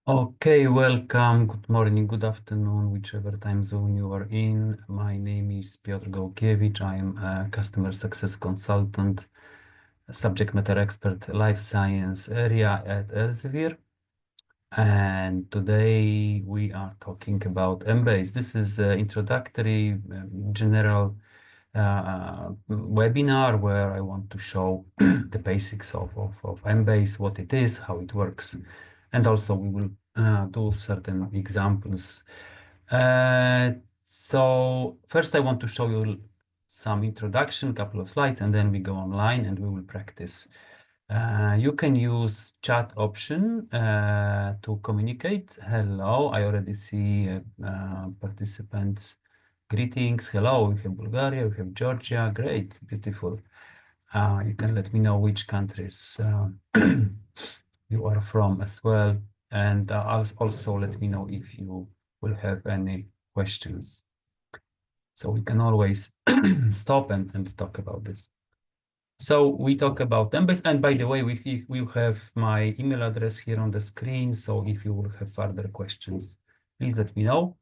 Okay, welcome. Good morning, good afternoon, whichever time zone you are in. My name is Piotr Gołkiewicz. I am a customer success consultant, a subject matter expert, life science area at Elsevier. And today we are talking about Embase. This is an introductory, general webinar where I want to show the basics of Embase, what it is, how it works. And also we will do certain examples. So first I want to show you some introduction, couple of slides, and then we go online and we will practice. You can use chat option to communicate. Hello, I already see participants. Greetings. Hello, we have Bulgaria, we have Georgia. Great, beautiful. You can let me know which countries you are from as well. And also let me know if you will have any questions. So we can always stop and talk about this. So we talk about Embase, and by the way, we have my email address here on the screen. So if you will have further questions, please let me know,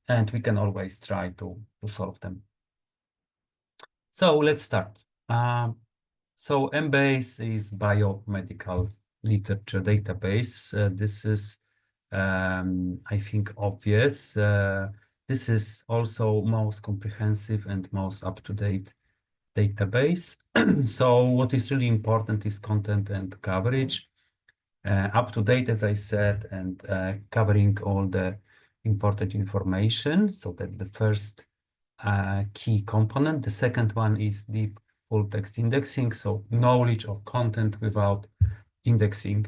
and we can always try to solve them. So let's start. So Embase is biomedical literature database. This is, I think, obvious. This is also most comprehensive and most up-to-date database. So what is really important is content and coverage. Up to date, as I said, and covering all the important information. So that's the first key component. The second one is deep full text indexing. So knowledge of content without indexing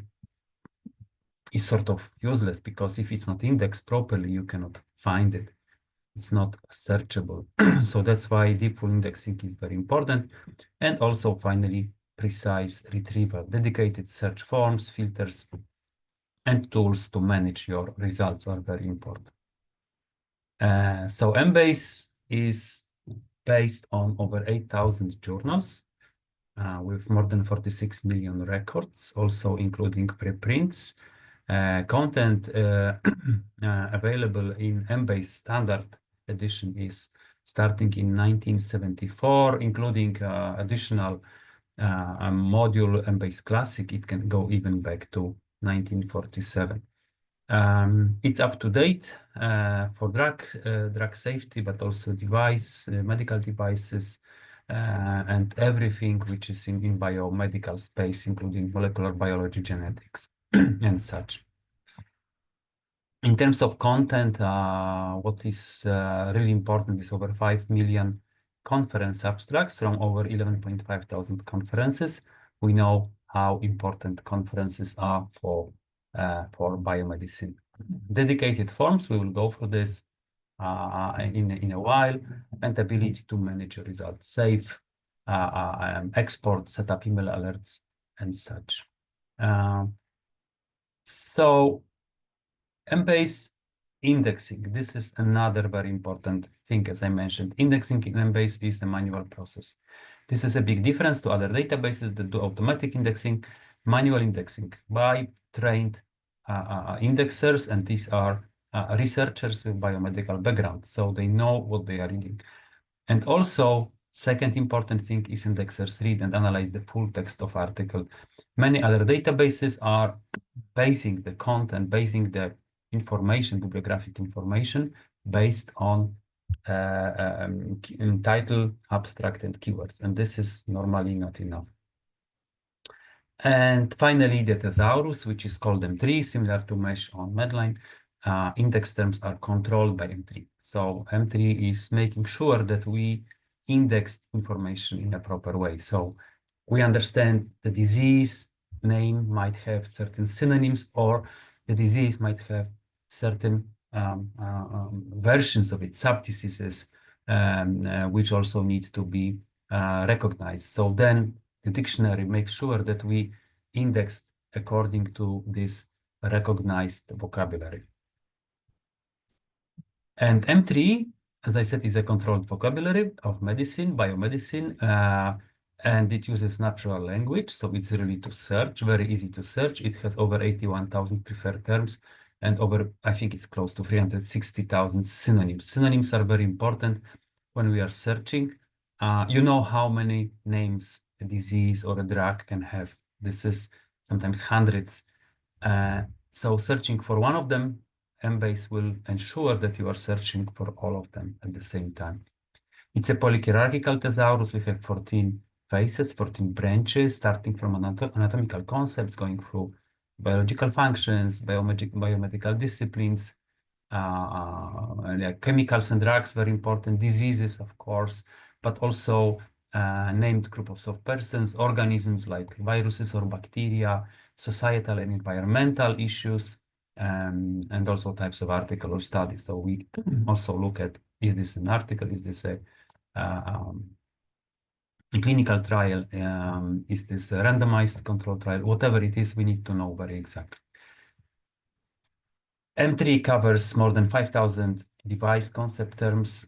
is sort of useless, because if it's not indexed properly, you cannot find it. It's not searchable. So that's why deep full indexing is very important. And also finally, precise retrieval, dedicated search forms, filters, and tools to manage your results are very important. So Embase is based on over 8,000 journals with more than 46 million records, also including preprints. Content available in Embase Standard Edition is starting in 1974, including additional module Embase Classic. It can go even back to 1947. It's up to date for drug safety, but also medical devices, and everything which is in biomedical space, including molecular biology, genetics, and such. In terms of content, what is really important is over 5 million conference abstracts from over 11.5 thousand conferences. We know how important conferences are for biomedicine. Dedicated forms, we will go through this in a while, and ability to manage your results, save, export, set up email alerts, and such. So Embase indexing, this is another very important thing. As I mentioned, indexing in Embase is a manual process. This is a big difference to other databases that do automatic indexing. Manual indexing by trained indexers, and these are researchers with biomedical background, so they know what they are reading. And also, second important thing is indexers read and analyze the full text of article. Many other databases are basing the content, basing the information, bibliographic information, based on title, abstract, and keywords. And this is normally not enough. And finally, the thesaurus, which is called M3, similar to mesh on Medline. Index terms are controlled by M3. So M3 is making sure that we index information in a proper way. So we understand the disease name might have certain synonyms, or the disease might have certain versions of it, subdiseases, which also need to be recognized. So then the dictionary makes sure that we index according to this recognized vocabulary. And M3, as I said, is a controlled vocabulary of medicine, biomedicine, and it uses natural language, so it's really to search, very easy to search. It has over 81,000 preferred terms, and over, I think it's close to 360,000 synonyms. Synonyms are very important when we are searching. You know how many names a disease or a drug can have. This is sometimes hundreds. So searching for one of them, Embase will ensure that you are searching for all of them at the same time. It's a polyhierarchical thesaurus. We have 14 phases, 14 branches, starting from anatomical concepts, going through biological functions, biomedical disciplines, like chemicals and drugs, very important, diseases, of course, but also named groups of persons, organisms like viruses or bacteria, societal and environmental issues, and also types of article or studies. So we also look at, is this an article? Is this a clinical trial? Is this a randomized control trial? Whatever it is, we need to know very exactly. M3 covers more than 5,000 device concept terms,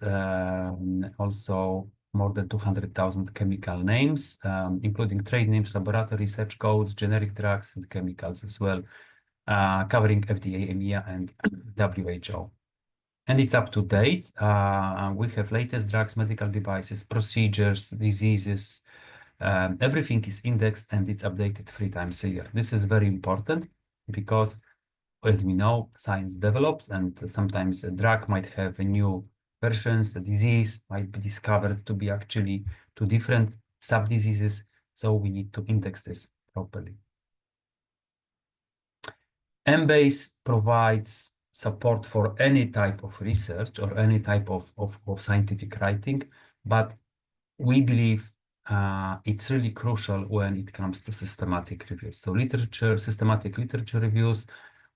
also more than 200,000 chemical names, including trade names, laboratory research codes, generic drugs, and chemicals as well, covering FDA, EMEA, and WHO. And it's up to date. We have latest drugs, medical devices, procedures, diseases. Everything is indexed and it's updated 3 times a year. This is very important because, as we know, science develops, and sometimes a drug might have a new versions. The disease might be discovered to be actually 2 different sub-diseases. So we need to index this properly. Embase provides support for any type of research or any type of scientific writing, but we believe it's really crucial when it comes to systematic reviews. So systematic literature reviews,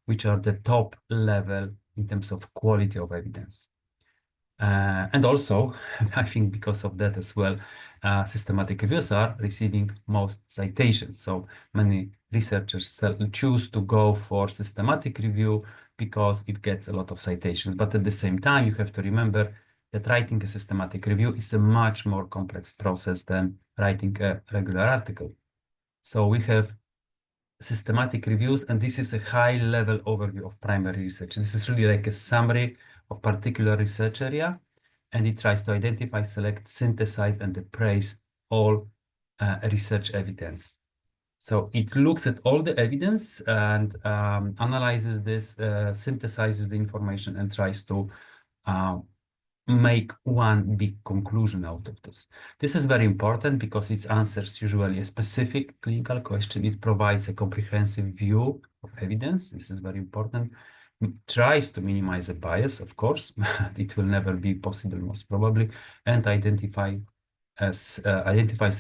which are the top level in terms of quality of evidence. And also, I think because of that as well, systematic reviews are receiving most citations. So many researchers choose to go for systematic review because it gets a lot of citations. But at the same time, you have to remember that writing a systematic review is a much more complex process than writing a regular article. So we have systematic reviews, and this is a high-level overview of primary research. This is really like a summary of particular research area, and it tries to identify, select, synthesize, and appraise all research evidence. So it looks at all the evidence and analyzes this, synthesizes the information, and tries to make one big conclusion out of this. This is very important because it answers usually a specific clinical question. It provides a comprehensive view of evidence. This is very important. Tries to minimize a bias, of course. It will never be possible, most probably, and identifies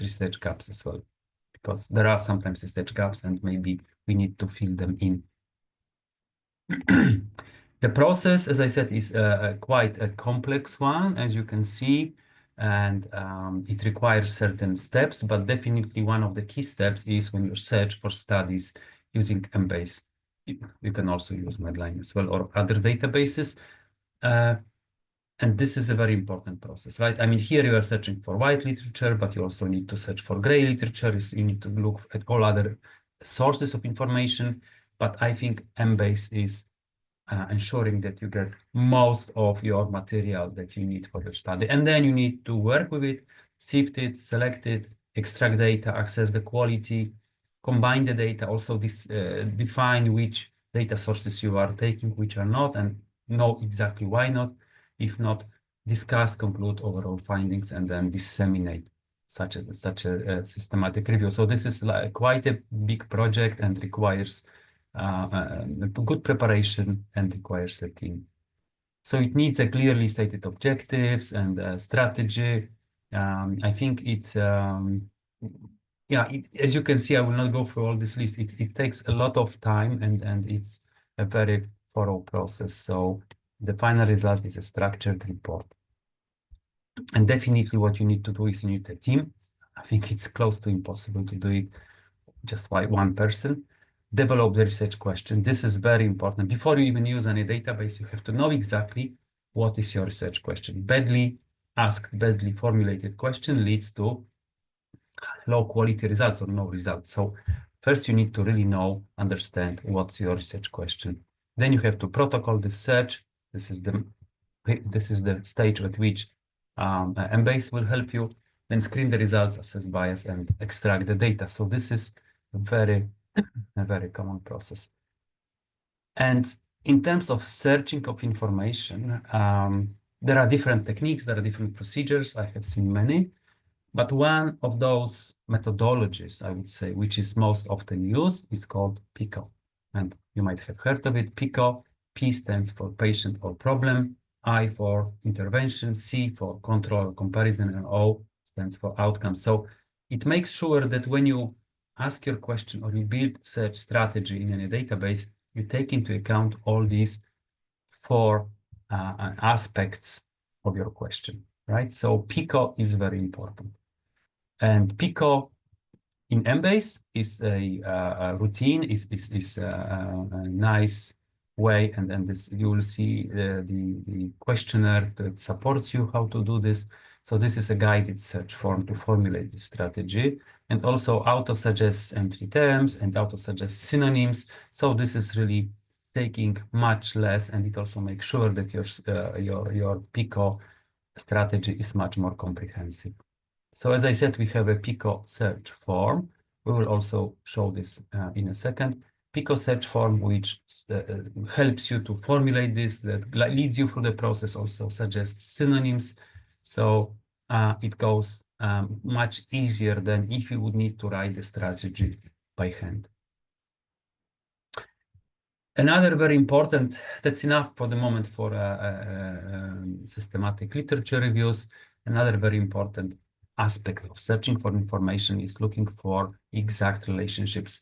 research gaps as well, because there are sometimes research gaps and maybe we need to fill them in. The process, as I said, is quite a complex one, as you can see, and it requires certain steps, but definitely one of the key steps is when you search for studies using Embase. You can also use Medline as well or other databases. And this is a very important process, right? I mean, here you are searching for white literature, but you also need to search for gray literature. You need to look at all other sources of information. But I think Embase is ensuring that you get most of your material that you need for your study. And then you need to work with it, sift it, select it, extract data, access the quality, combine the data, also define which data sources you are taking, which are not, and know exactly why not. If not, discuss, conclude overall findings, and then disseminate such a systematic review. So this is like quite a big project and requires good preparation and requires a team. So it needs a clearly stated objectives and a strategy. I think as you can see, I will not go through all this list. It takes a lot of time and it's a very thorough process. So the final result is a structured report. And definitely what you need to do is you need a team. I think it's close to impossible to do it just by one person. Develop the research question. This is very important. Before you even use any database, you have to know exactly what is your research question. Badly asked, badly formulated question leads to low quality results or no results. So first you need to really understand what's your research question. Then you have to protocol the search. This is the stage at which Embase will help you. Then screen the results, assess bias, and extract the data. So this is a very common process. And in terms of searching of information, there are different techniques, there are different procedures. I have seen many. But one of those methodologies, I would say, which is most often used, is called PICO. And you might have heard of it. PICO, P stands for patient or problem, I for intervention, C for control or comparison, and O stands for outcome. So it makes sure that when you ask your question or you build search strategy in any database, you take into account all these four aspects of your question, right? So PICO is very important. And PICO in Embase is a routine, is a nice way, and then this you will see the questionnaire that supports you how to do this. So this is a guided search form to formulate this strategy, and also auto-suggests entry terms and auto-suggests synonyms. So this is really taking much less, and it also makes sure that your PICO strategy is much more comprehensive. So as I said, we have a PICO search form. We will also show this in a second. PICO search form, which helps you to formulate this, that leads you through the process, also suggests synonyms. So it goes much easier than if you would need to write the strategy by hand. Another very important, that's enough for the moment for systematic literature reviews. Another very important aspect of searching for information is looking for exact relationships.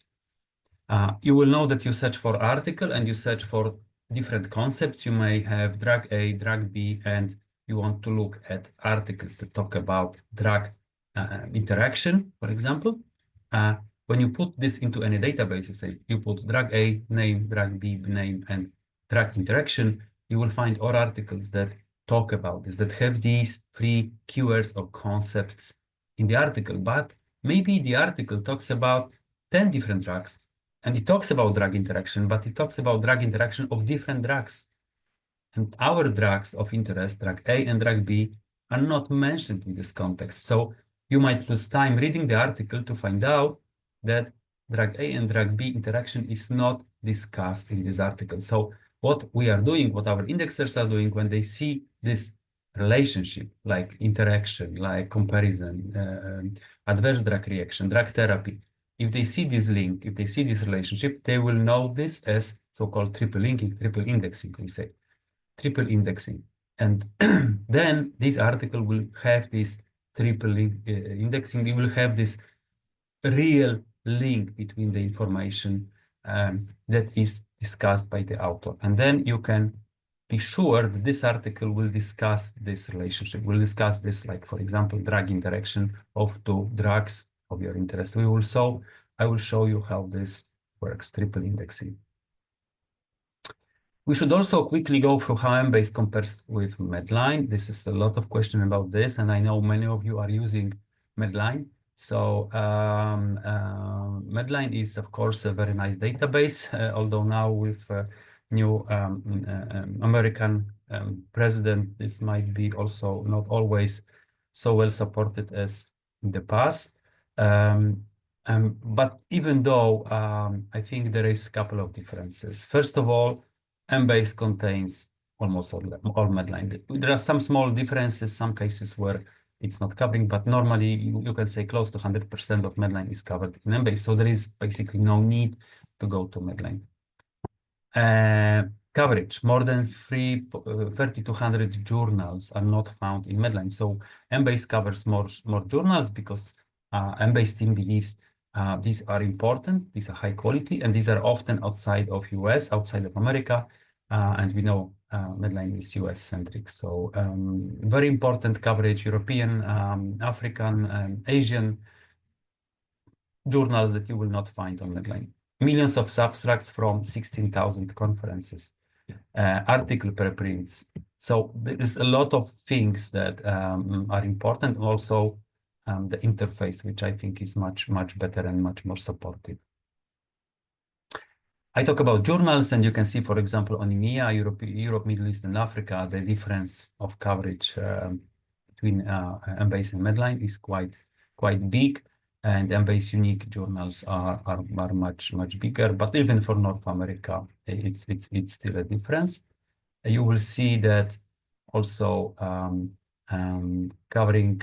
You will know that you search for article and you search for different concepts. You may have drug A, drug B, and you want to look at articles that talk about drug interaction, for example. When you put this into any database, you say you put drug A name, drug B name, and drug interaction, you will find all articles that talk about this, that have these three keywords or concepts in the article. But maybe the article talks about 10 different drugs, and it talks about drug interaction, but it talks about drug interaction of different drugs. And our drugs of interest, drug A and drug B, are not mentioned in this context. So you might lose time reading the article to find out that drug A and drug B interaction is not discussed in this article. So what we are doing, what our indexers are doing when they see this relationship, like interaction, like comparison, adverse drug reaction, drug therapy, if they see this link, if they see this relationship, they will know this as so-called triple linking, triple indexing, we say, triple indexing. And then this article will have this triple indexing. It will have this real link between the information that is discussed by the author. And then you can be sure that this article will discuss this relationship, will discuss this, like, for example, drug interaction of two drugs of your interest. I will show you how this works, triple indexing. We should also quickly go through how Embase compares with Medline. This is a lot of questions about this, and I know many of you are using Medline. So Medline is, of course, a very nice database, although now with new American president, this might be also not always so well supported as in the past. But even though I think there is a couple of differences. First of all, Embase contains almost all Medline. There are some small differences, some cases where it's not covering, but normally you can say close to 100% of Medline is covered in Embase. So there is basically no need to go to Medline. Coverage, more than 3,200 journals are not found in Medline. So Embase covers more journals because Embase team believes these are important, these are high quality, and these are often outside of US, outside of America. And we know Medline is US-centric. So very important coverage, European, African, Asian journals that you will not find on Medline. Millions of abstracts from 16,000 conferences, article preprints. So there is a lot of things that are important. Also, the interface, which I think is much better and much more supportive. I talk about journals, and you can see, for example, on EMEA, Europe, Middle East, and Africa, the difference of coverage between Embase and Medline is quite big, and Embase unique journals are much bigger. But even for North America, it's still a difference. You will see that also covering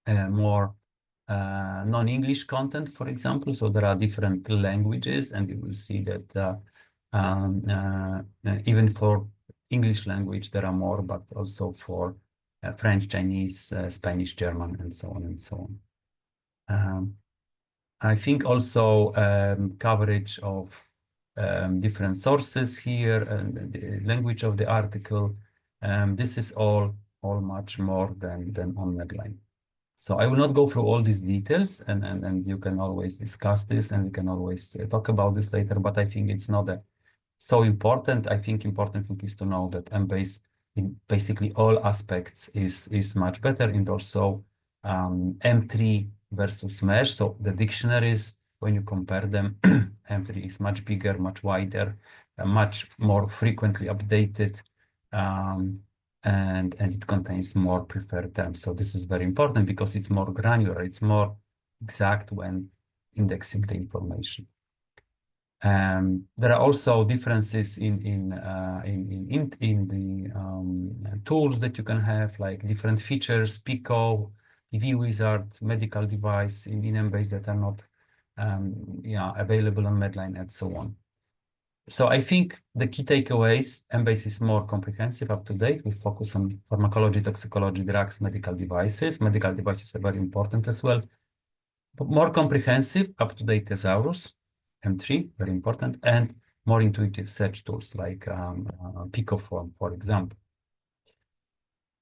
more non-English content, for example. So there are different languages, and you will see that even for English language, there are more, but also for French, Chinese, Spanish, German, and so on and so on. I think also coverage of different sources here and the language of the article. This is all much more than on Medline. So I will not go through all these details, and you can always discuss this, and we can always talk about this later. But I think it's not so important. I think important thing is to know that Embase in basically all aspects is much better, and also M3 versus Mesh. So the dictionaries, when you compare them, M3 is much bigger, much wider, much more frequently updated. And it contains more preferred terms. So this is very important because it's more granular, it's more exact when indexing the information. There are also differences in the tools that you can have, like different features, Pico, PV Wizard, medical device in Embase that are not available on Medline, and so on. So I think the key takeaways, Embase is more comprehensive, up to date. We focus on pharmacology, toxicology, drugs, medical devices. Medical devices are very important as well. But more comprehensive, up to date thesaurus, M3, very important, and more intuitive search tools like Picoform, for example.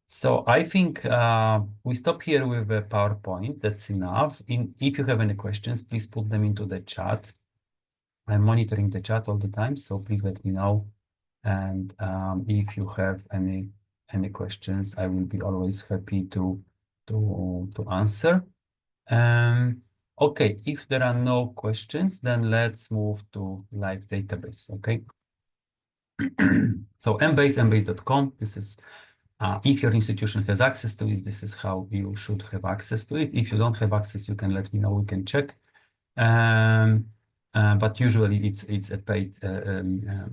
So I think we stop here with a PowerPoint. That's enough. If you have any questions, please put them into the chat. I'm monitoring the chat all the time, so please let me know. And if you have any questions, I will be always happy to answer. Okay, if there are no questions, then let's move to live database. Okay. So embase.com. This is if your institution has access to it, this is how you should have access to it. If you don't have access, you can let me know. We can check. But usually it's a paid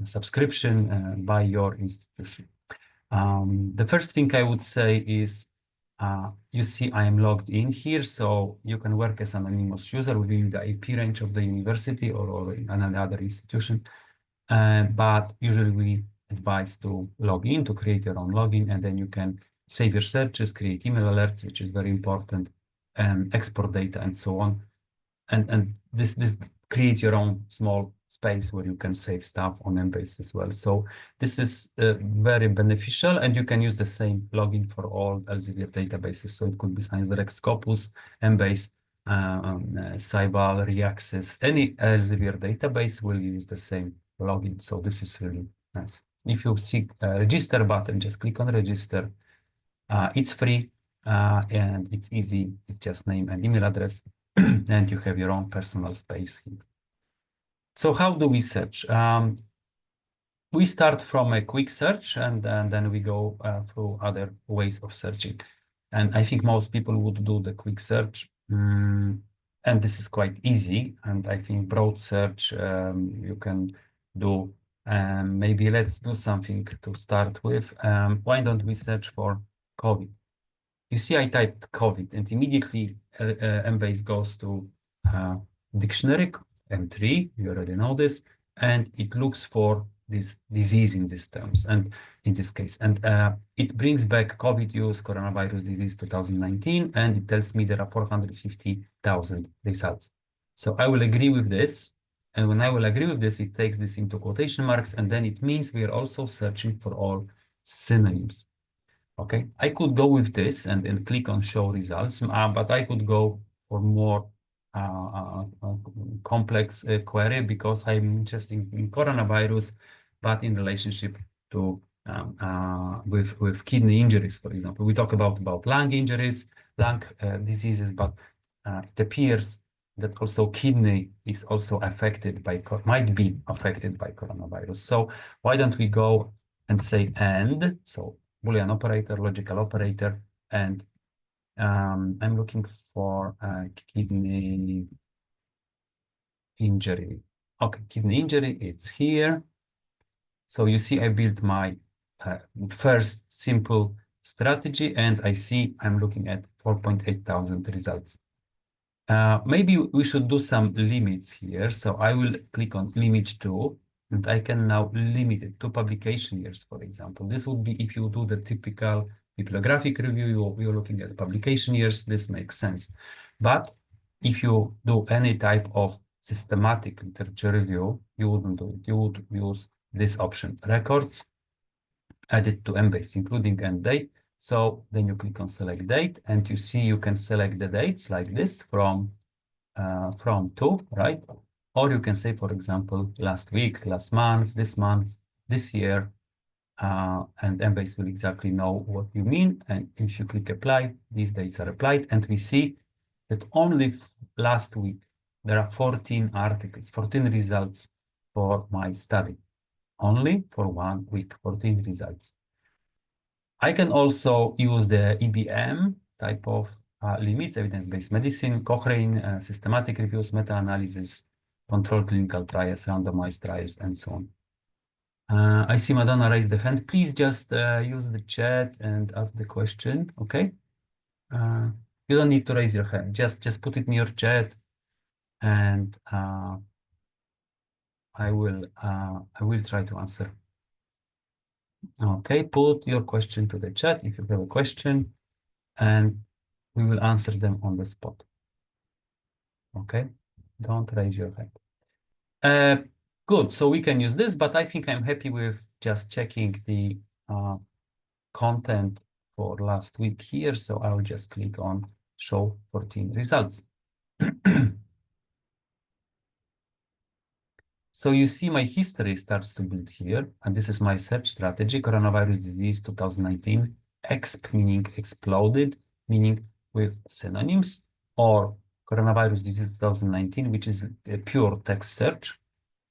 subscription by your institution. The first thing I would say is, you see I am logged in here, so you can work as an anonymous user within the IP range of the university or in another institution. But usually we advise to log in, to create your own login, and then you can save your searches, create email alerts, which is very important, export data, and so on. And this creates your own small space where you can save stuff on Embase as well. So this is very beneficial, and you can use the same login for all Elsevier databases. So it could be ScienceDirect, Scopus, Embase, Scival, Reaccess. Any Elsevier database will use the same login. So this is really nice. If you see a register button, just click on register. It's free and it's easy. It's just name and email address. And you have your own personal space here. So how do we search? We start from a quick search, and then we go through other ways of searching. And I think most people would do the quick search. And this is quite easy. And I think broad search you can do. Maybe let's do something to start with. Why don't we search for COVID? You see, I typed COVID, and immediately Embase goes to dictionary, M3, you already know this, and it looks for this disease in these terms, and in this case. And it brings back COVID use, coronavirus disease 2019, and it tells me there are 450,000 results. So I will agree with this. And when I will agree with this, it takes this into quotation marks, and then it means we are also searching for all synonyms. Okay, I could go with this and click on show results, but I could go for more complex query because I'm interested in coronavirus, but in relationship to with kidney injuries, for example. We talk about lung injuries, lung diseases, but it appears that also kidney is also affected by, might be affected by coronavirus. So why don't we go and say and, so Boolean operator, logical operator, and I'm looking for kidney injury. Okay, kidney injury, it's here. So you see I built my first simple strategy, and I see I'm looking at 4.8 thousand results. Maybe we should do some limits here. So I will click on limit to, and I can now limit it to publication years, for example. This would be if you do the typical bibliographic review, you're looking at publication years, this makes sense. But if you do any type of systematic literature review, you wouldn't do it. You would use this option, records, added to Embase, including end date. So then you click on select date, and you see you can select the dates like this from to, right? Or you can say, for example, last week, last month, this year, and Embase will exactly know what you mean. And if you click apply, these dates are applied, and we see that only last week there are 14 articles, 14 results for my study. Only for 1 week, 14 results. I can also use the EBM type of limits, evidence-based medicine, Cochrane, systematic reviews, meta-analysis, controlled clinical trials, randomized trials, and so on. I see Madonna raise the hand. Please just use the chat and ask the question, okay? You don't need to raise your hand. Just put it in your chat, and I will try to answer. Okay, put your question to the chat if you have a question, and we will answer them on the spot. Okay, don't raise your hand. Good, so we can use this, but I think I'm happy with just checking the content for last week here. So I'll just click on show 14 results. So you see my history starts to build here, and this is my search strategy, coronavirus disease 2019, exp meaning exploded, meaning with synonyms, or coronavirus disease 2019, which is a pure text search,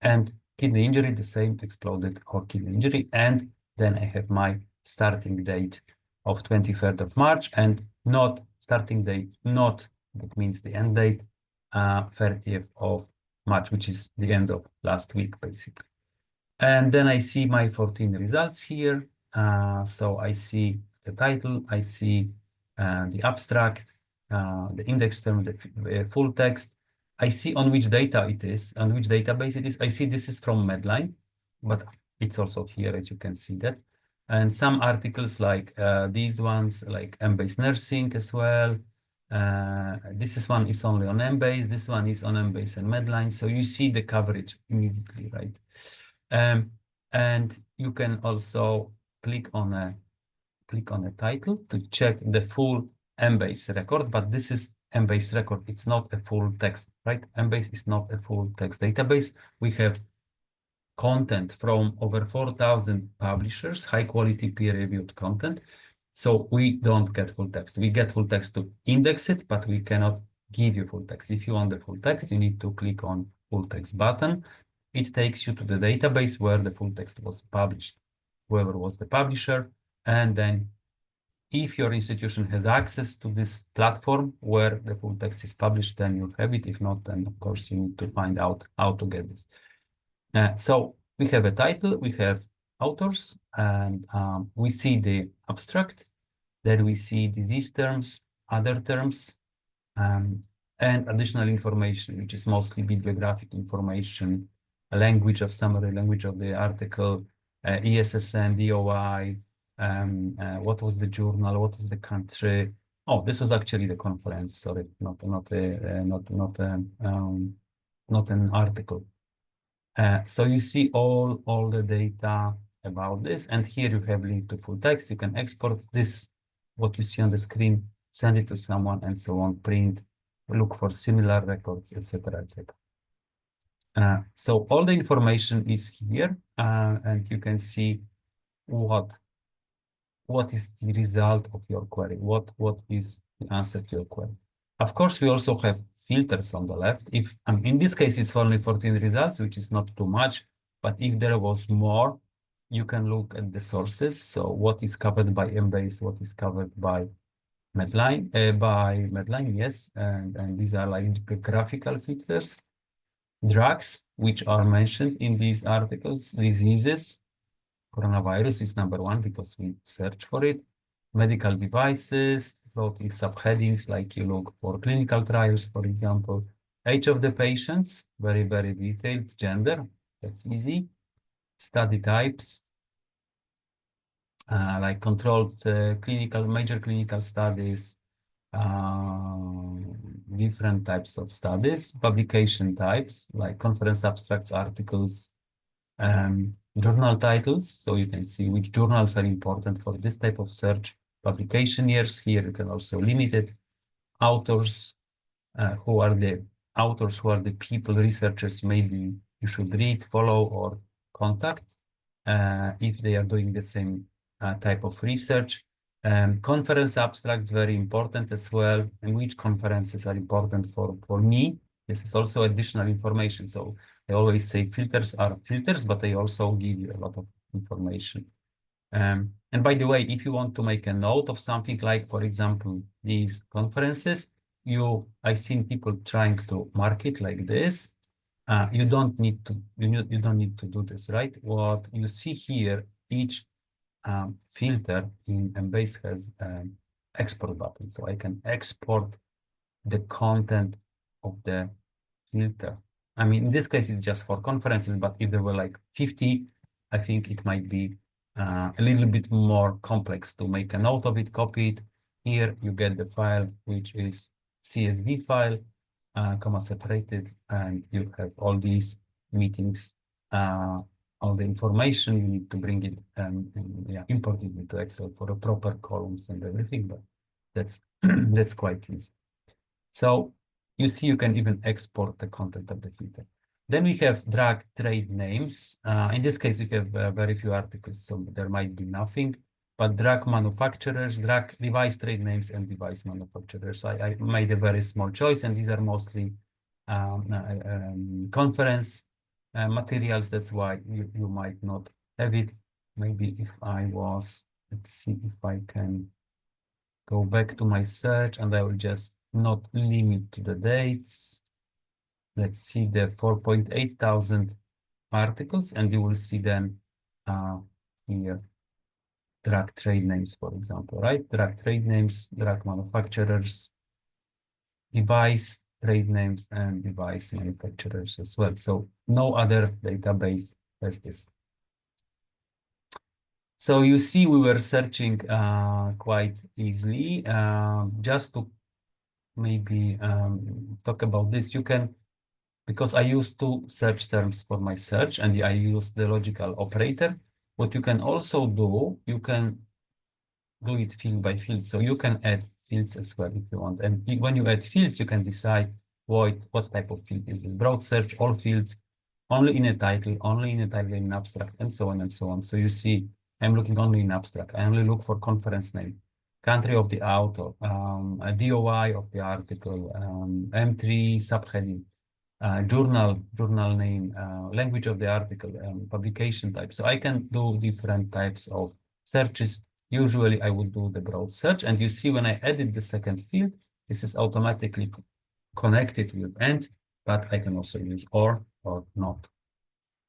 and kidney injury, the same, exploded or kidney injury. And then I have my starting date of 23rd of March, and not starting date, not, that means the end date, 30th of March, which is the end of last week, basically. And then I see my 14 results here. So I see the title, I see the abstract, the index term, the full text. I see on which data it is, on which database it is. I see this is from Medline, but it's also here, as you can see that. And some articles like these ones, like Embase Nursing as well. This one is only on Embase. This one is on Embase and Medline. So you see the coverage immediately, right? And you can also click on a title to check the full Embase record, but this is Embase record. It's not a full text, right? Embase is not a full text database. We have content from over 4,000 publishers, high quality peer-reviewed content. So we don't get full text. We get full text to index it, but we cannot give you full text. If you want the full text, you need to click on full text button. It takes you to the database where the full text was published, whoever was the publisher. And then if your institution has access to this platform where the full text is published, then you'll have it. If not, then of course you need to find out how to get this. So we have a title, we have authors, and we see the abstract. Then we see disease terms, other terms, and additional information, which is mostly bibliographic information, a language of summary, language of the article, ESSN, DOI, what was the journal, what is the country. Oh, this was actually the conference. Sorry, not an article. So you see all the data about this, and here you have link to full text. You can export this, what you see on the screen, send it to someone, and so on, print, look for similar records, etc., etc. So all the information is here, and you can see what is the result of your query, what is the answer to your query. Of course, we also have filters on the left. If in this case, it's only 14 results, which is not too much. But if there was more, you can look at the sources. So what is covered by Embase, what is covered by Medline, yes. And these are like the graphical filters. Drugs, which are mentioned in these articles, diseases. Coronavirus is number one because we search for it. Medical devices, floating subheadings, like you look for clinical trials, for example. Age of the patients, very, very detailed. Gender, that's easy. Study types, like controlled major clinical studies, different types of studies, publication types, like conference abstracts, articles, journal titles, so you can see which journals are important for this type of search. Publication years, here you can also limit it. Authors, who are the authors, who are the people, researchers maybe you should read, follow, or contact if they are doing the same type of research. Conference abstracts, very important as well, and which conferences are important for me. This is also additional information. So I always say filters are filters, but I also give you a lot of information. And by the way, if you want to make a note of something like, for example, these conferences, I've seen people trying to mark it like this. You don't need to do this, right? What you see here, each filter in Embase has an export button, so I can export the content of the filter. I mean, in this case, it's just for conferences, but if there were like 50, I think it might be a little bit more complex to make a note of it, copy it. Here you get the file, which is CSV file, comma separated, and you have all these meetings, all the information. You need to bring it and yeah, import it into Excel for a proper columns and everything, but that's that's quite easy. So you see, you can even export the content of the filter. Then we have drug trade names. In this case, we have very few articles, so there might be nothing. But drug manufacturers, drug device trade names, and device manufacturers. I made a very small choice, and these are mostly conference materials. That's why you might not have it. Maybe if I was, let's see if I can go back to my search, and I will just not limit to the dates. Let's see the 4.8 thousand articles, and you will see then here drug trade names, for example, right? Drug trade names, drug manufacturers, device trade names, and device manufacturers as well. So no other database has this. So you see, we were searching quite easily. Just to maybe talk about this, you can, because I use two search terms for my search, and I use the logical operator. What you can also do, you can do it field by field. So you can add fields as well if you want. And when you add fields, you can decide what type of field is this. Broad search, all fields, only in a title, only in a title in abstract, and so on and so on. So you see, I'm looking only in abstract. I only look for conference name, country of the author, a DOI of the article, M3 subheading, journal name, language of the article, publication type. So I can do different types of searches. Usually I would do the broad search, and you see when I edit the second field, this is automatically connected with and, but I can also use or not.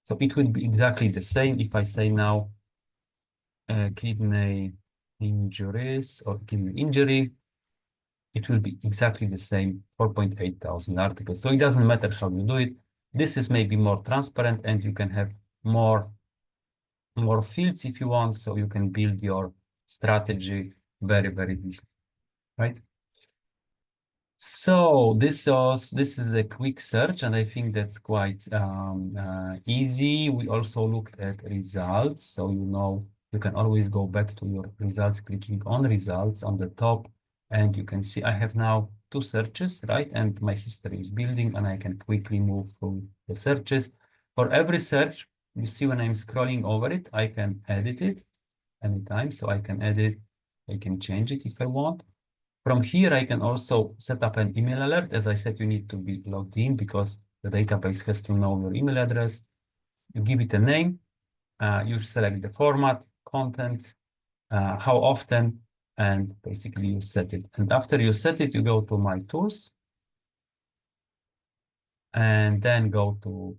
So it would be exactly the same if I say now kidney injuries or kidney injury. It will be exactly the same 4.8 thousand articles. So it doesn't matter how you do it. This is maybe more transparent, and you can have more fields if you want, so you can build your strategy very, very easily, right? So this is a quick search, and I think that's quite easy. We also looked at results, so you can always go back to your results, clicking on results on the top, and you can see I have now two searches, right? And my history is building, and I can quickly move through the searches. For every search, you see when I'm scrolling over it, I can edit it anytime, so I can edit, I can change it if I want. From here, I can also set up an email alert. As I said, you need to be logged in because the database has to know your email address. You give it a name, you select the format, content, how often, and basically you set it. And after you set it, you go to My Tools, and then go to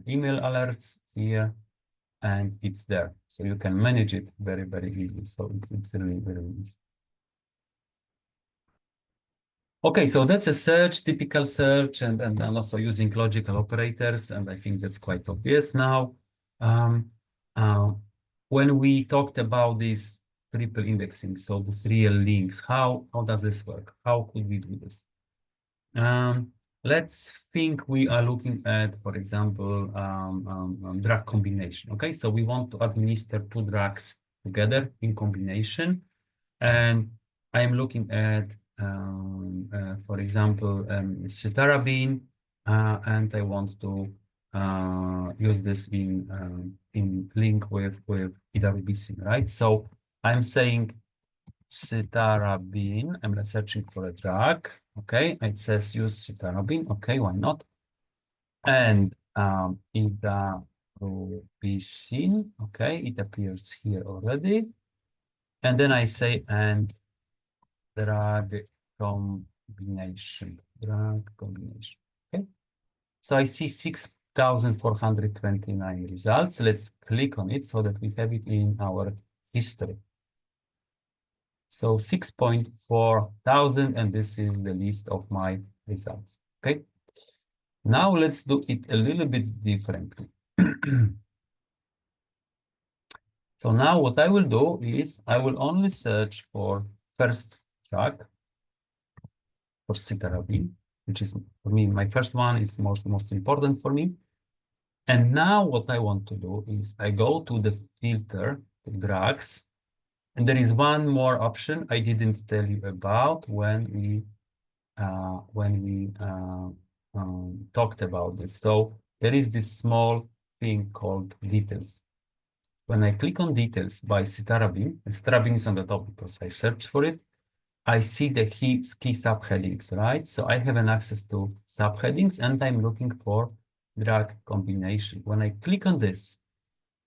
email alerts here, and it's there. So you can manage it very, very easily. So it's really, very easy. Okay, so that's a search, typical search, and also using logical operators, and I think that's quite obvious now. Um, uh, when we talked about this triple indexing, so these real links, how does this work? How could we do this? Let's think we are looking at, for example, drug combination. Okay, so we want to administer two drugs together in combination, and I am looking at, for example, cytarabine, and I want to use this in link with idarubicin, right? So I'm saying cytarabine. I'm searching for a drug. Okay, it says use cytarabine. Okay, why not? And idarubicin. Okay, it appears here already. And then I say and drug combination. Drug combination. Okay. So I see 6,429 results. Let's click on it so that we have it in our history. So 6.4 thousand, and this is the list of my results. Okay. Now let's do it a little bit differently. So now what I will do is I will only search for first drug for cytarabine, which is for me, my first one is most important for me. And now what I want to do is I go to the filter to drugs, and there is one more option I didn't tell you about when we talked about this. So there is this small thing called details. When I click on details by cytarabine, and cytarabine is on the top because I searched for it, I see the key subheadings, right? So I have an access to subheadings, and I'm looking for drug combination. When I click on this,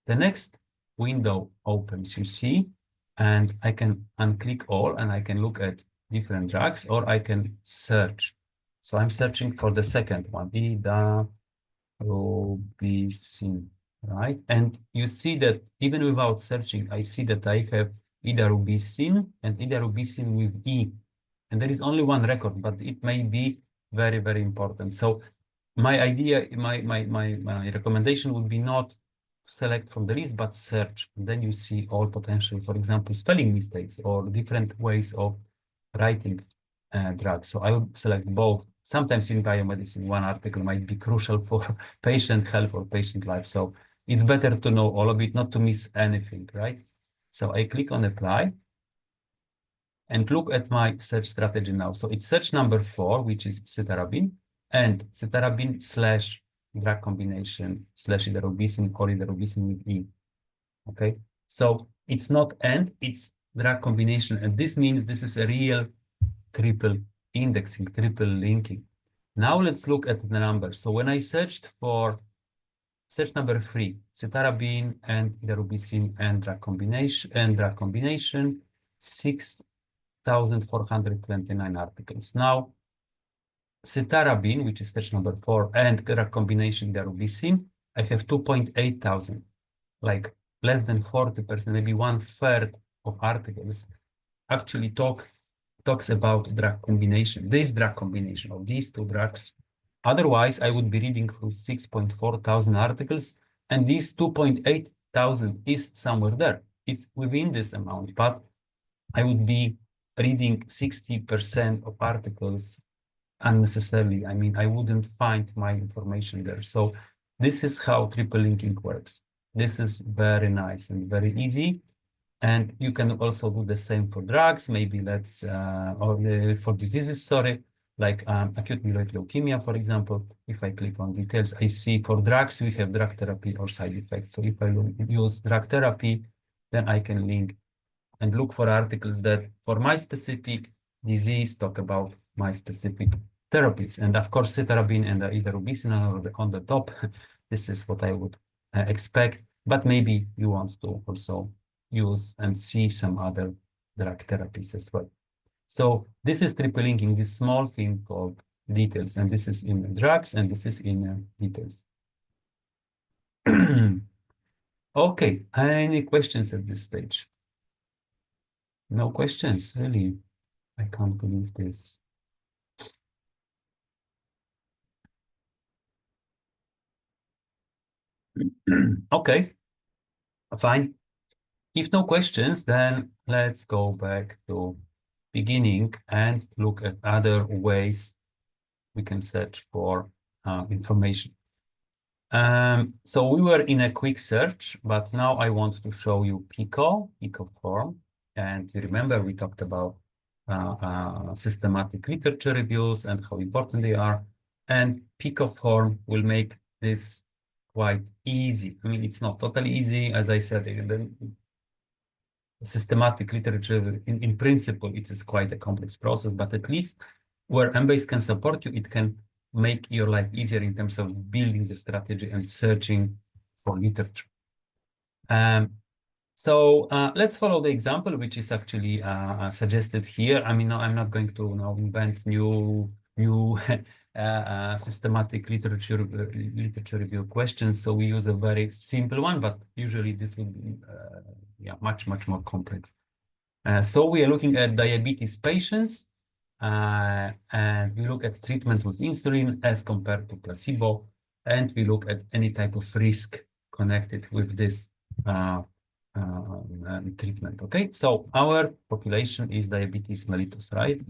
the next window opens, you see, and I can unclick all, and I can look at different drugs, or I can search. So I'm searching for the second one, idarubicin, right? And you see that even without searching, I see that I have idarubicin and idarubicin with E. And there is only one record, but it may be very, very important. So my idea, my recommendation would be not select from the list, but search. And then you see all potential, for example, spelling mistakes or different ways of writing drugs. So I would select both. Sometimes in biomedicine, one article might be crucial for patient health or patient life. So it's better to know all of it, not to miss anything, right? So I click on apply and look at my search strategy now. So it's search number 4, which is cytarabine, and cytarabine slash drug combination slash idarubicin or idarubicin with E. Okay, so it's not and, it's drug combination, and this means this is a real triple indexing, triple linking. Now let's look at the numbers. So when I searched for search number 3, cytarabine and idarubicin and drug combination, 6,429 articles. Now, cytarabine, which is search number 4, and drug combination idarubicin, I have 2.8 thousand, like less than 40%, maybe 1/3 of articles actually talks about drug combination, this drug combination of these two drugs. Otherwise, I would be reading through 6.4 thousand articles, and these 2.8 thousand is somewhere there. It's within this amount, but I would be reading 60% of articles unnecessarily. I mean, I wouldn't find my information there. So this is how triple linking works. This is very nice and very easy. And you can also do the same for drugs, maybe for diseases, sorry, like acute myeloid leukemia, for example. If I click on details, I see for drugs, we have drug therapy or side effects. So if I use drug therapy, then I can link and look for articles that for my specific disease, talk about my specific therapies. And of course, cytarabine and either or on the top. This is what I would expect, but maybe you want to also use and see some other drug therapies as well. So this is triple linking, this small thing called details, and this is in drugs, and this is in details. Okay, any questions at this stage? No questions, really. I can't believe this. Okay, fine. If no questions, then let's go back to beginning and look at other ways we can search for information. So we were in a quick search, but now I want to show you Pico form. And you remember we talked about systematic literature reviews and how important they are. And Pico form will make this quite easy. I mean, it's not totally easy. As I said, the systematic literature, in principle, it is quite a complex process, but at least where Embase can support you, it can make your life easier in terms of building the strategy and searching for literature. So let's follow the example, which is actually suggested here. I mean, no, I'm not going to now invent new systematic literature review questions. So we use a very simple one, but usually this would be yeah, much more complex. So we are looking at diabetes patients, and we look at treatment with insulin as compared to placebo, and we look at any type of risk connected with this treatment. Okay, so our population is diabetes mellitus, right?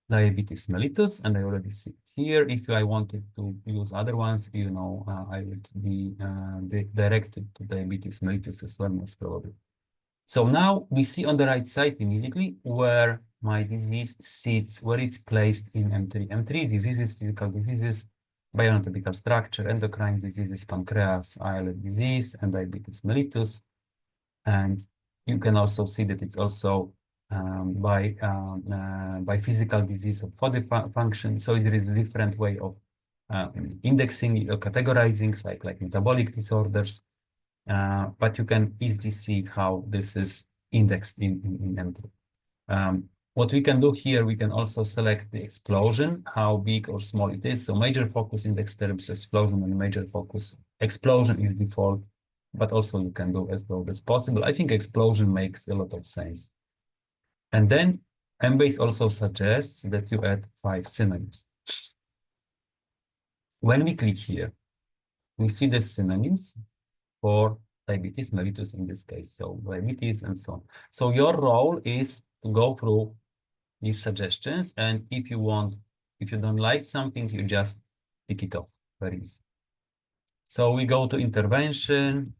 Diabetes mellitus, and I already see it here. If I wanted to use other ones, you know, I would be directed to diabetes mellitus as well, most probably. So now we see on the right side immediately where my disease sits, where it's placed in M3. M3 diseases, physical diseases, bioanatomical structure, endocrine diseases, pancreas, islet disease, and diabetes mellitus. And you can also see that it's also by physical disease of body function. So there is a different way of indexing or categorizing, like metabolic disorders. But you can easily see how this is indexed in M3. What we can do here, we can also select the explosion, how big or small it is. So major focus index terms explosion, and major focus explosion is default, but also you can do as low as possible. I think explosion makes a lot of sense. And then Embase also suggests that you add 5 synonyms. When we click here, we see the synonyms for diabetes mellitus in this case, so diabetes and so on. So your role is to go through these suggestions, and if you don't like something, you just tick it off, very easy. So we go to intervention,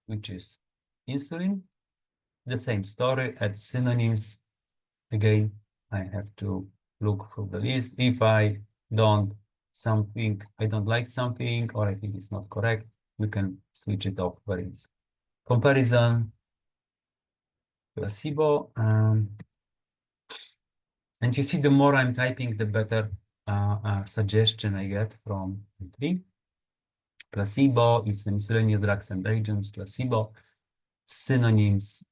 which is insulin. The same story, add synonyms. Again, I have to look through the list. If I don't like something, or I think it's not correct, we can switch it off very easy. Comparison, placebo, and you see the more I'm typing, the better suggestion I get from M3. Placebo is miscellaneous drugs and agents, placebo. Synonyms,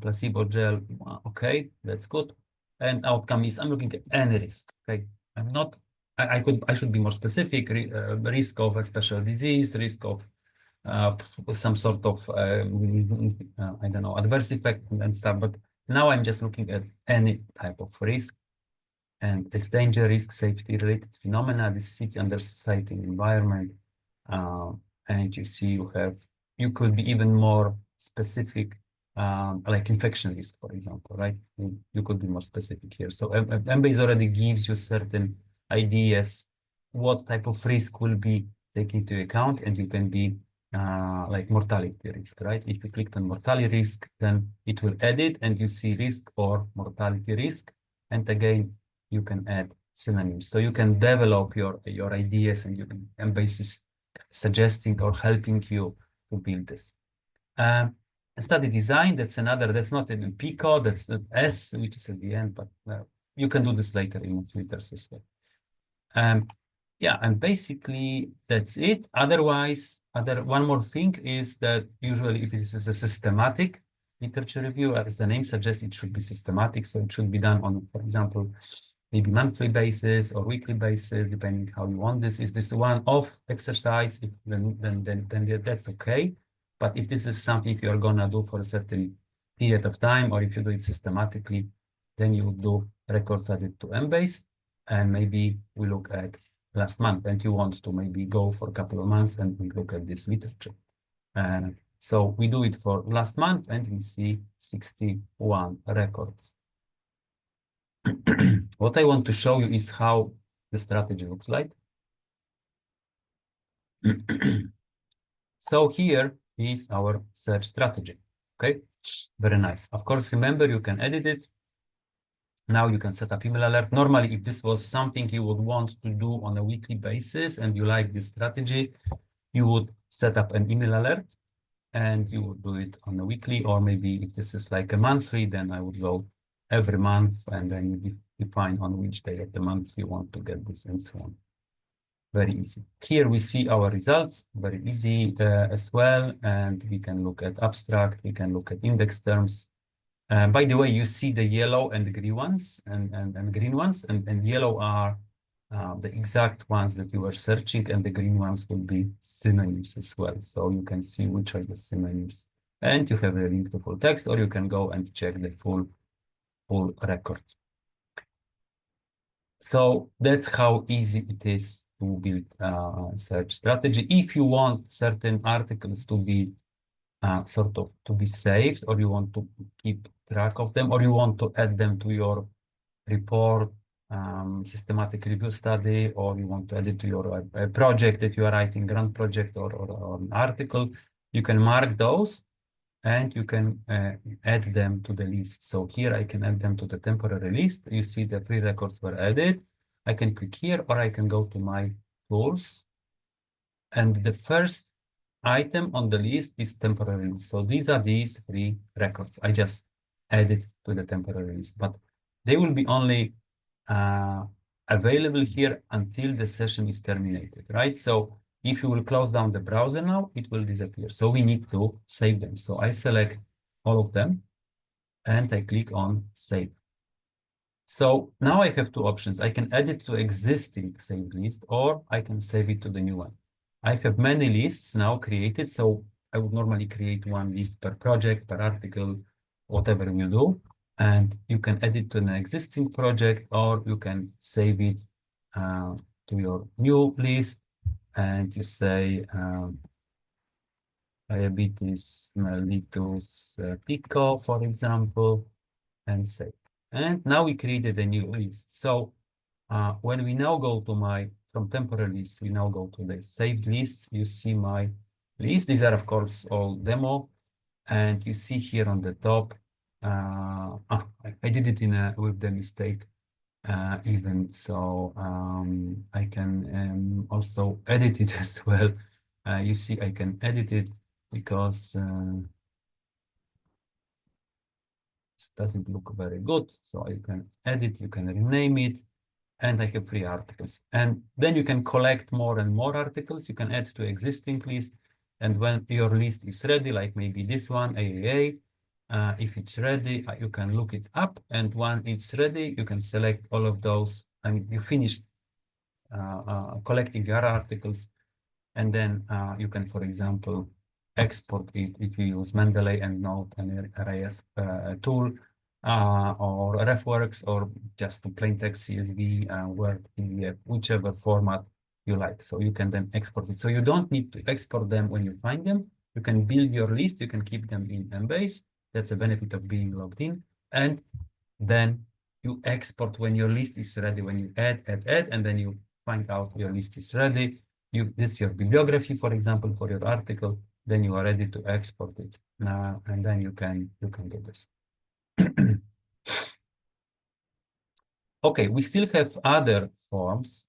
placebo gel, okay, that's good. And outcome is I'm looking at any risk, okay? I'm not, I should be more specific, risk of a special disease, risk of some sort of, I don't know, adverse effect and stuff, but now I'm just looking at any type of risk. And this danger, risk, safety related phenomena, this sits under society and environment. And you see you could be even more specific, like infection risk, for example, right? You could be more specific here. So Embase already gives you certain ideas what type of risk will be taken into account, and you can be like mortality risk, right? If you clicked on mortality risk, then it will add it, and you see risk or mortality risk. And again, you can add synonyms. So you can develop your ideas, and Embase is suggesting or helping you to build this. Study design, that's another, that's not in Pico, that's the S, which is at the end, but you can do this later in filters as well. Yeah, and basically that's it. Otherwise, one more thing is that usually if this is a systematic literature review, as the name suggests, it should be systematic. So it should be done on, for example, maybe monthly basis or weekly basis, depending how you want this. Is this a one-off exercise? If, then that's okay. But if this is something you're gonna do for a certain period of time, or if you do it systematically, then you do records added to Embase, and maybe we look at last month, and you want to maybe go for a couple of months and look at this literature. So we do it for last month, and we see 61 records. What I want to show you is how the strategy looks like. So here is our search strategy. Okay, very nice. Of course, remember, you can edit it. Now you can set up email alert. Normally, if this was something you would want to do on a weekly basis and you like this strategy, you would set up an email alert and you would do it on a weekly, or maybe if this is like a monthly, then I would go every month and then you define on which day of the month you want to get this and so on. Very easy. Here we see our results, very easy as well. And we can look at abstract, we can look at index terms. By the way, you see the yellow and the green ones and green ones, and yellow are the exact ones that you were searching, and the green ones will be synonyms as well. So you can see which are the synonyms, and you have a link to full text, or you can go and check the full record. So that's how easy it is to build a search strategy. If you want certain articles to be sort of to be saved, or you want to keep track of them, or you want to add them to your report, systematic review study, or you want to add it to your project that you are writing, grant project or an article, you can mark those and you can add them to the list. So here I can add them to the temporary list. You see the 3 records were added. I can click here, or I can go to my tools. And the first item on the list is temporary list. So these are these 3 records. I just added to the temporary list, but they will be only available here until the session is terminated, right? So if you will close down the browser now, it will disappear. So we need to save them. So I select all of them and I click on save. So now I have 2 options. I can add it to existing saved list, or I can save it to the new one. I have many lists now created, so I would normally create 1 list per project, per article, whatever you do. And you can add it to an existing project, or you can save it to your new list. And you say diabetes mellitus pico, for example, and save. And now we created a new list. So when we now go to from temporary list, we now go to the saved lists. You see my list. These are, of course, all demo. And you see here on the top, I did it with the mistake even. So I can also edit it as well. You see, I can edit it because this doesn't look very good. So you can edit, you can rename it, and I have 3 articles. And then you can collect more and more articles. You can add to existing list. And when your list is ready, like maybe this one, AAA, if it's ready, you can look it up. And when it's ready, you can select all of those. And you finished collecting your articles. And then you can, for example, export it if you use Mendeley and Node and RIS tool, or RefWorks, or just to plain text CSV, Word, PDF, whichever format you like. So you can then export it. So you don't need to export them when you find them. You can build your list. You can keep them in Embase. That's a benefit of being logged in. And then you export when your list is ready, when you add, and then you find out your list is ready. This is your bibliography, for example, for your article. Then you are ready to export it, and then you can do this. Okay, we still have other forms.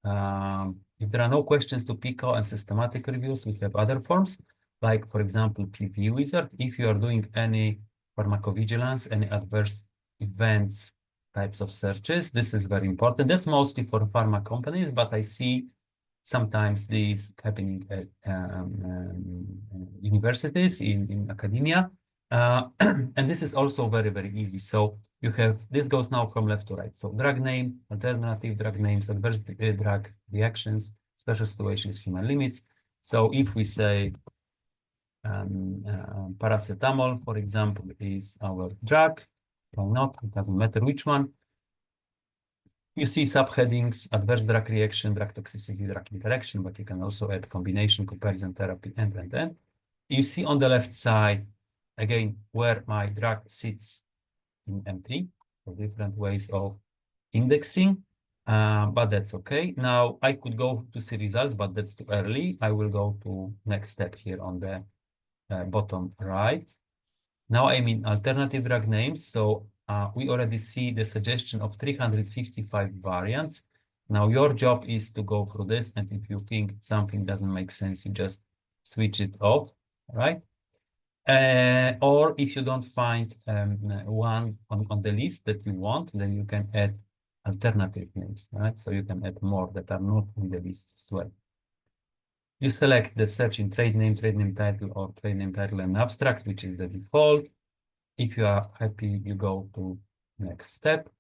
If there are no questions to Pico and systematic reviews, we have other forms. like, for example, PV wizard, if you are doing any pharmacovigilance, any adverse events types of searches, this is very important. That's mostly for pharma companies, but I see sometimes this happening at universities, in academia. And this is also very, very easy. So you have, this goes now from left to right. So drug name, alternative drug names, adverse drug reactions, special situations, human limits. So if we say paracetamol, for example, is our drug, why not? It doesn't matter which one. You see subheadings, adverse drug reaction, drug toxicity, drug interaction, but you can also add combination, comparison therapy, and. You see on the left side, again, where my drug sits in M3, so different ways of indexing, but that's okay. Now I could go to see results, but that's too early. I will go to next step here on the bottom right. Now I'm in alternative drug names. So we already see the suggestion of 355 variants. Now your job is to go through this. And if you think something doesn't make sense, you just switch it off, right? Or if you don't find one on the list that you want, then you can add alternative names, right? So you can add more that are not in the list as well. You select the search in trade name title, or trade name title and abstract, which is the default. If you are happy, you go to next step.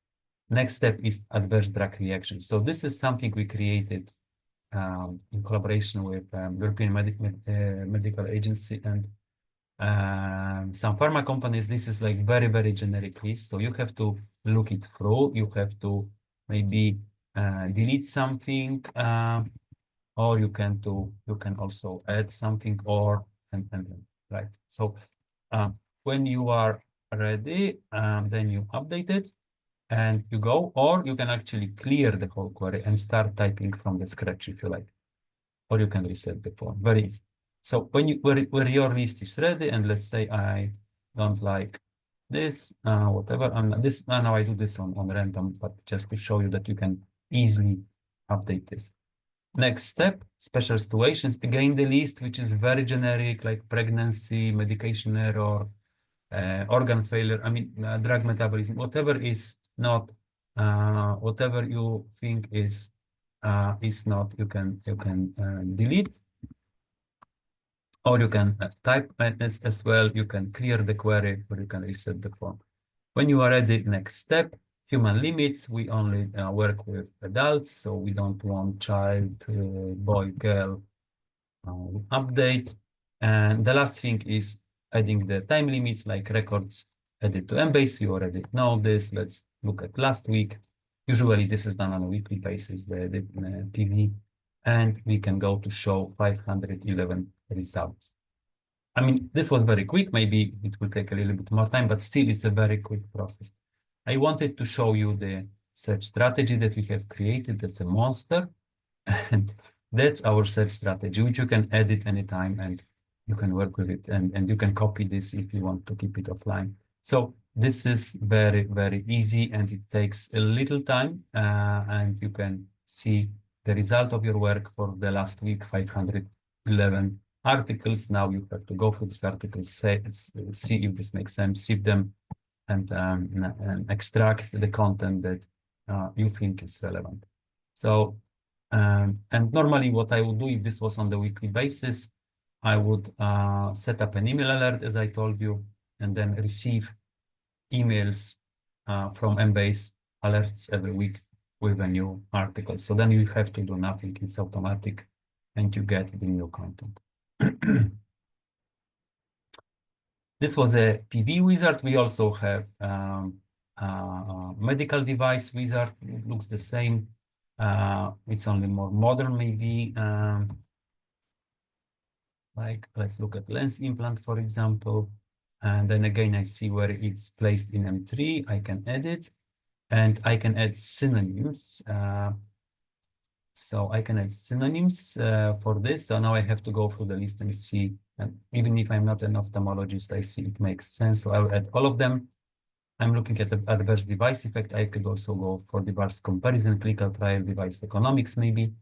Next step is adverse drug reactions. So this is something we created in collaboration with European Medical Agency and some pharma companies. This is like very, very generic list. So you have to look it through. You have to maybe delete something, or you can also add something, or and right. So when you are ready, then you update it and you go, or you can actually clear the whole query and start typing from the scratch if you like, or you can reset the form. Very easy. So when where your list is ready, and let's say I don't like this, whatever, this now I do this on random, but just to show you that you can easily update this. Next step, special situations. Again, the list, which is very generic, like pregnancy, medication error, organ failure, I mean, drug metabolism, whatever is not, whatever you think is not, you can delete, or you can type as well. You can clear the query, or you can reset the form. When you are ready, next step, human limits. We only work with adults, so we don't want child, boy, girl, update. And the last thing is adding the time limits, like records added to Embase. You already know this. Let's look at last week. Usually this is done on a weekly basis, the PV, and we can go to show 511 results. I mean, this was very quick. Maybe it will take a little bit more time, but still it's a very quick process. I wanted to show you the search strategy that we have created. That's a monster. And that's our search strategy, which you can edit anytime, and you can work with it, and you can copy this if you want to keep it offline. So this is very, very easy, and it takes a little time, and you can see the result of your work for the last week, 511 articles. Now you have to go through these articles, see if this makes sense, sieve them, and extract the content that you think is relevant. So, and normally what I would do if this was on the weekly basis, I would set up an email alert, as I told you, and then receive emails from Embase alerts every week with a new article. So then you have to do nothing, it's automatic, and you get the new content. This was a PV wizard. We also have medical device wizard. It looks the same. It's only more modern, maybe. Like, let's look at lens implant, for example. And then again, I see where it's placed in M3. I can edit, and I can add synonyms. So I can add synonyms for this. So now I have to go through the list and see. And even if I'm not an ophthalmologist, I see it makes sense. So I'll add all of them. I'm looking at the adverse device effect. I could also go for device comparison, clinical trial, device economics, maybe.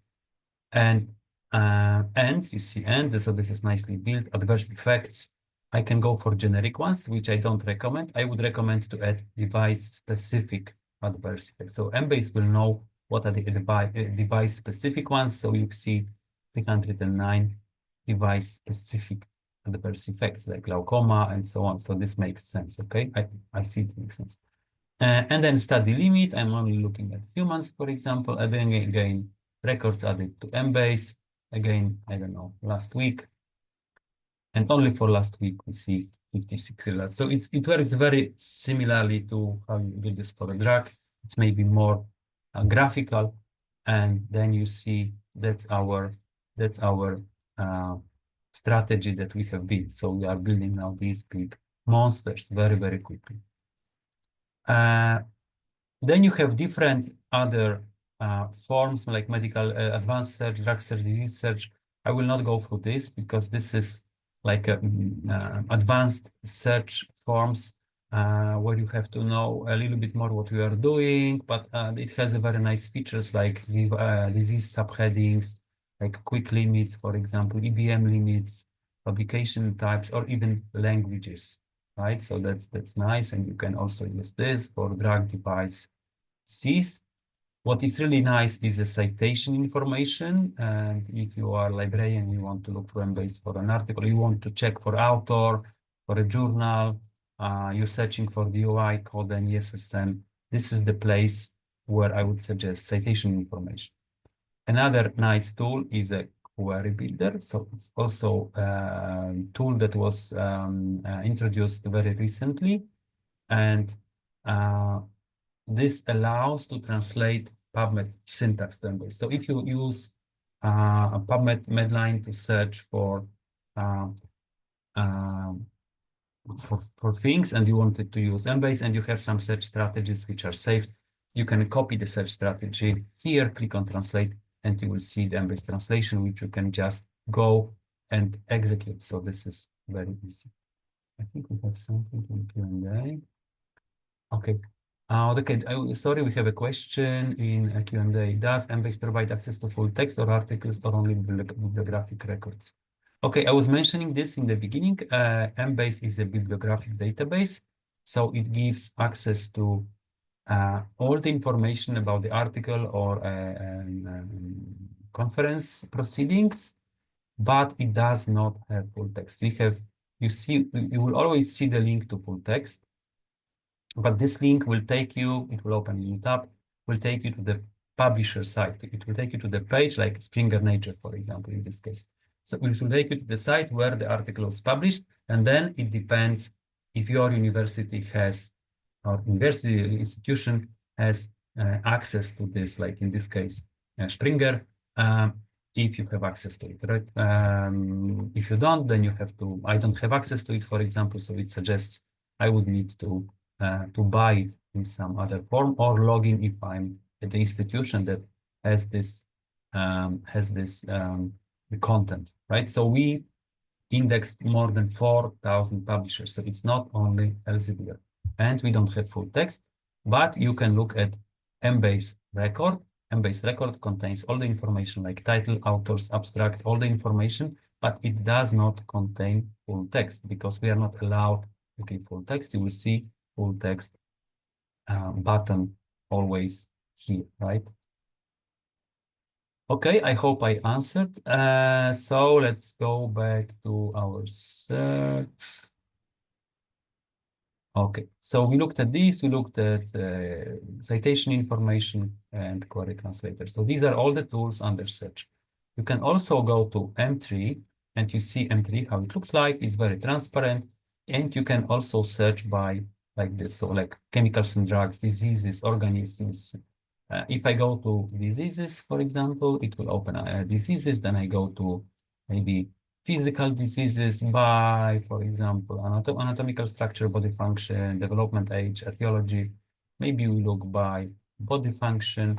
And And you see, so this is nicely built. Adverse effects. I can go for generic ones, which I don't recommend. I would recommend to add device-specific adverse effects. So Embase will know what are the device-specific ones. So you see 309 device-specific adverse effects like glaucoma and so on. So this makes sense, okay? I see it makes sense. And then study limit, I'm only looking at humans, for example. And then again, records added to Embase. Again, I don't know, last week. And only for last week, we see 56 results. So it works very similarly to how you do this for a drug. It's maybe more graphical. And then you see that's our uh, strategy that we have built. So we are building now these big monsters very, very quickly. Then you have different other forms like medical advanced search, drug search, disease search. I will not go through this because this is like advanced search forms where you have to know a little bit more what you are doing, but it has a very nice features like disease subheadings, like quick limits, for example, EBM limits, publication types, or even languages, right? So that's nice, and you can also use this for drug device disease. What is really nice is the citation information. And if you are a librarian, you want to look for Embase for an article, you want to check for author, for a journal, you're searching for DOI code and ESSN. This is the place where I would suggest citation information. Another nice tool is a query builder. So it's also a tool that was introduced very recently. And this allows to translate PubMed syntax to Embase. So if you use a PubMed Medline to search uh, uh, for things and you wanted to use Embase and you have some search strategies which are saved, you can copy the search strategy here, click on translate, and you will see the Embase translation, which you can just go and execute. So this is very easy. I think we have something in Q&A. Okay. Okay, sorry, we have a question in a Q&A. Does Embase provide access to full text or articles or only bibliographic records? Okay, I was mentioning this in the beginning. Embase is a bibliographic database, so it gives access to all the information about the article or conference proceedings, but it does not have full text. You will always see the link to full text, but this link will take you, it will open a new tab, will take you to the publisher site. It will take you to the page like Springer Nature, for example, in this case. So it will take you to the site where the article was published, and then it depends if your university has, or university institution has access to this, like in this case, Springer, if you have access to it, right? If you don't, then you have to, I don't have access to it, for example, so it suggests I would need to buy it in some other form or log in if I'm at the institution that has this content, right? So we indexed more than 4,000 publishers. So it's not only Elsevier, and we don't have full text, but you can look at Embase record. Embase record contains all the information like title, authors, abstract, all the information, but it does not contain full text because we are not allowed looking full text. You will see full text button always here, right? Okay, I hope I answered. So let's go back to our search. Okay, so we looked at this, we looked at citation information and query translator. So these are all the tools under search. You can also go to M3 and you see M3, how it looks like. It's very transparent. And you can also search by like this, so like chemicals and drugs, diseases, organisms. If I go to diseases, for example, it will open diseases. Then I go to maybe physical diseases by, for example, anatomical structure, body function, development age, etiology. Maybe we look by body function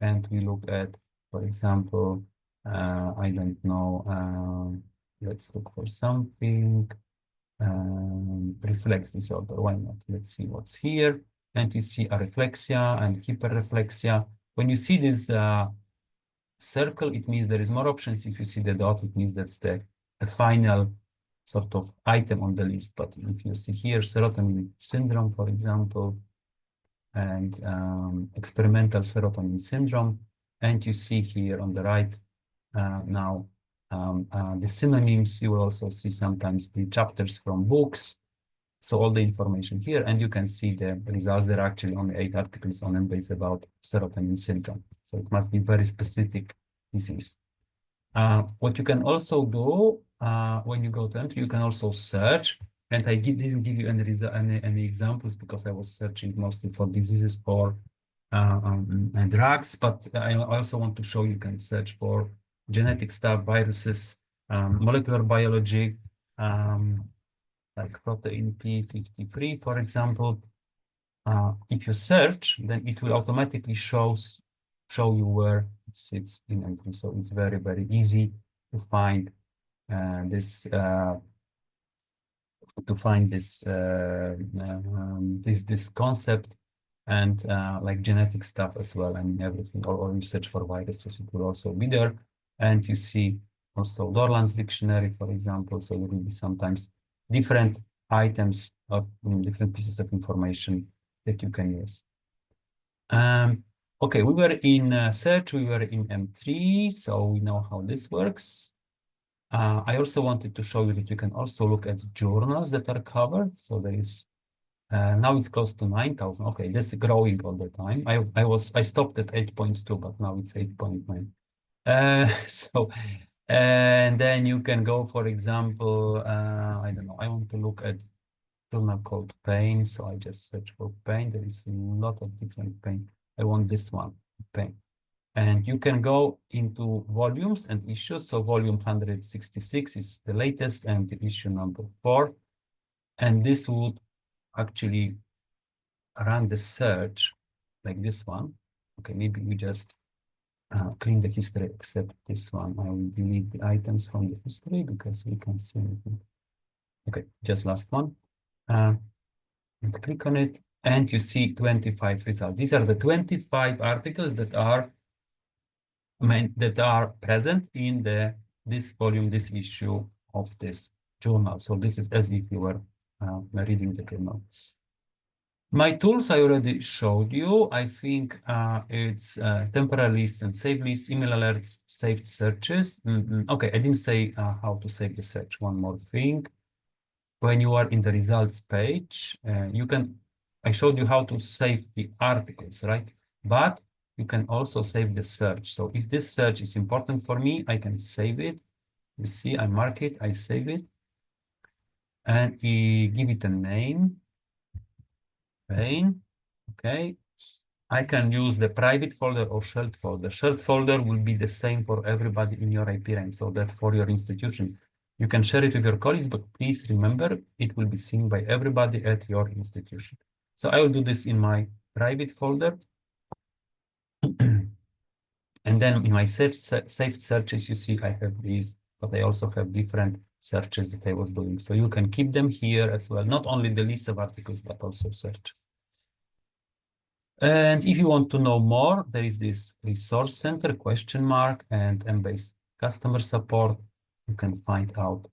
and we look at, for example, I don't know, let's look for something, reflex disorder, why not? Let's see what's here. And you see areflexia and hyperreflexia. When you see this circle, it means there is more options. If you see the dot, it means that's the final sort of item on the list. But if you see here, serotonin syndrome, for example, and experimental serotonin syndrome, and you see here on the right now the synonyms, you will also see sometimes the chapters from books. So all the information here, and you can see the results. There are actually only 8 articles on Embase about serotonin syndrome. So it must be very specific disease. What you can also do when you go to entry, you can also search. And I didn't give you any examples because I was searching mostly for diseases or and drugs. But I also want to show you can search for genetic stuff, viruses, molecular biology, like protein P53, for example. If you search, then it will automatically show you where it sits in entry. So it's very, very easy to find this this concept, and like genetic stuff as well, and everything, or you search for viruses, it will also be there. And you see also Dorland's dictionary, for example. So there will be sometimes different items of different pieces of information that you can use. Okay, we were in search, we were in M3, so we know how this works. I also wanted to show you that you can also look at journals that are covered. So there is now it's close to 9,000. Okay, that's growing all the time. I stopped at 8.2, but now it's 8.9. So and then you can go, for example, I don't know, I want to look at journal called pain. So I just search for pain. There is a lot of different pain. I want this one, pain. And you can go into volumes and issues. So volume 166 is the latest and the issue number 4. And this would actually run the search like this one. Okay, maybe we just clean the history except this one. I will delete the items from the history because we can see anything. Okay, just last one. And click on it, and you see 25 results. These are the 25 articles that are present in this volume, this issue of this journal. So this is as if you were reading the journal. My tools I already showed you. I think it's temporary lists and save lists, email alerts, saved searches. Okay, I didn't say how to save the search. One more thing. When you are in the results page, I showed you how to save the articles, right? But you can also save the search. So if this search is important for me, I can save it. You see, I mark it, I save it, and give it a name, pain, okay? I can use the private folder or shared folder. Shared folder will be the same for everybody in your IP range, so that for your institution. You can share it with your colleagues, but please remember, it will be seen by everybody at your institution. So I will do this in my private folder. And then in my saved searches, you see I have these, but I also have different searches that I was doing. So you can keep them here as well, not only the list of articles, but also searches. And if you want to know more, there is this resource center ? And Embase customer support. You can find out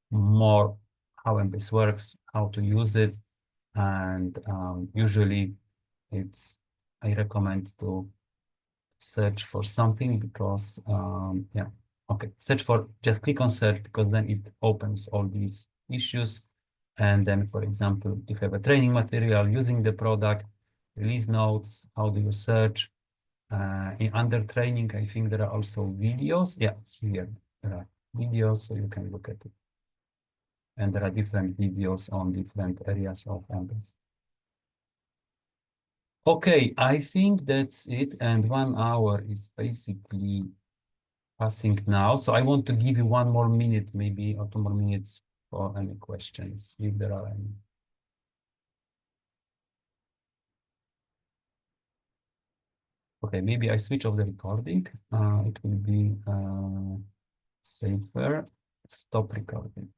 more how Embase works, how to use it. And usually I recommend to search for something because, yeah, okay, just click on search because then it opens all these issues. And then, for example, you have a training material using the product, release notes, how do you search? Under training, I think there are also videos. Yeah, here there are videos, so you can look at it. And there are different videos on different areas of Embase. Okay, I think that's it. And 1 hour is basically passing now. So I want to give you 1 more minute, maybe, or 2 more minutes for any questions, if there are any. Okay, maybe I switch off the recording. It will be safer. Stop recording.